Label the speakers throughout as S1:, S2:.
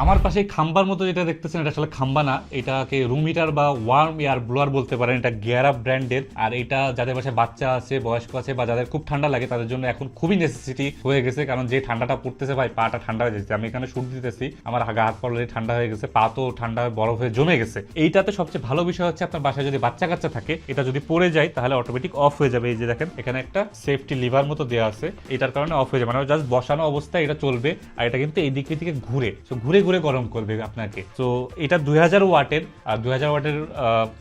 S1: আমার পাশে খাম্বার মতো যেটা দেখতেছেন এটা আসলে খাম্বা না, এটাকে রুম হিটার বা ওয়ার্ম এয়ার ব্লোয়ার বলতে পারেন। এটা গিয়ারআপ ব্র্যান্ডের। আর এটা যাদের পাশে বাচ্চা আছে, বয়স্ক আছে, বা যাদের খুব ঠান্ডা লাগে তাদের জন্য এখন খুবই নেসেসিটি হয়ে গেছে, কারণ যে ঠান্ডাটা পড়তেছে ভাই পাটা ঠান্ডা হয়ে যাচ্ছে। আমি এখানে শুট দিতেছি, আমার গা হাত পা অলরেডি ঠান্ডা হয়ে গেছে, পা তো ঠান্ডা বরফ হয়ে জমে গেছে। এইটাতে সবচেয়ে ভালো বিষয় হচ্ছে আপনার বাসায় যদি বাচ্চা কাচ্চা থাকে, এটা যদি পড়ে যায় তাহলে অটোমেটিক অফ হয়ে যাবে। এই যে দেখেন এখানে একটা সেফটি লিভার মতো দেওয়া আছে, এটার কারণে অফ হয়ে যাবে, মানে জাস্ট বসানো অবস্থায় এটা চলবে। আর এটা কিন্তু এই দিক থেকে ঘুরে, তো ঘুরে ঘুরে গরম করবে আপনাকে। তো এটা 2000 ওয়াটের, আর 2000 ওয়াটের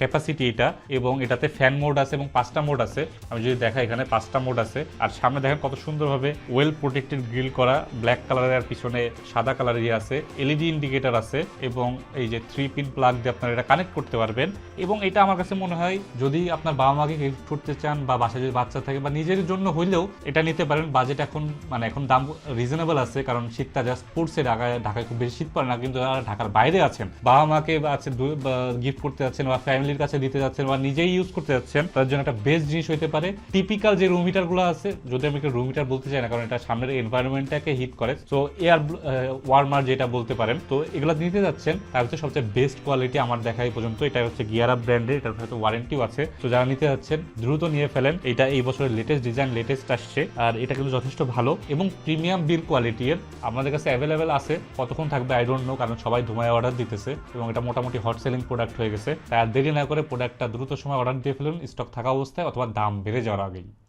S1: ক্যাপাসিটি এটা, এবং এটাতে ফ্যান মোড আছে এবং 5টা মোড আছে। আমি যদি দেখা এখানে 5টা মোড আছে। আর সামনে দেখেন কত সুন্দরভাবে ওয়েল প্রোটেক্টেড গ্রিল করা, ব্ল্যাক কালারের, আর পিছনে সাদা কালারের আছে, এলইডি ইন্ডিকেটর আছে, এবং এই যে 3 পিন প্লাগ দিয়ে আপনারা এটা কানেক্ট করতে পারবেন। এবং এটা আমার কাছে মনে হয় যদি আপনার বাবা মাকে গিফট করতে চান, বা বাসায় যদি বাচ্চা থাকে, বা নিজের জন্য হইলেও এটা নিতে পারেন। বাজেট এখন মানে এখন দাম রিজনেবল আছে, কারণ শীতটা জাস্ট পড়ছে। ঢাকায় খুব বেশি শীত পড়ে না, কিন্তু যারা ঢাকার বাইরে আছেন, বাবা মাকে আছে গিফট করতে যাচ্ছেন, বা ফ্যামিলির কাছে দিতে যাচ্ছেন, বা নিজেই ইউজ করতে যাচ্ছেন, তার জন্য একটা বেস্ট জিনিস হইতে পারে। টিপিক্যাল যে রুম হিটার গুলো আছে, যদি আমি একটা রুম হিটার বলতে চাই না, কারণ এটা সামনের এনভায়রনমেন্টটাকে হিট করে, তো এয়ার ওয়ার্মার যেটা বলতে পারেন, তো এগুলো নিতে যাচ্ছেন, তার হচ্ছে সবচেয়ে বেস্ট কোয়ালিটি আমার দেখা এই পর্যন্ত। এটা হচ্ছে গিয়ারআপ ব্র্যান্ডের, এটার হয়তো ওয়ারেন্টিও আছে। তো যারা নিতে যাচ্ছেন দ্রুত নিয়ে ফেলেন, এটা এই বছরের লেটেস্ট ডিজাইন, লেটেস্ট আসছে। আর এটা কিন্তু যথেষ্ট ভালো এবং প্রিমিয়াম বিল কোয়ালিটির আমাদের কাছে অ্যাভেলেবেল আছে। কতক্ষণ থাকবে আই ডোন্ট নো, কারণ সবাই ধুমায় অর্ডার দিতেছে, এবং এটা মোটামুটি হট সেলিং প্রোডাক্ট হয়ে গেছে। তাই আর দেরি না করে প্রোডাক্টটা দ্রুত সময় অর্ডার দিয়ে ফেলুন, স্টক থাকা অবস্থায় অথবা দাম বেড়ে যাওয়ার আগেই।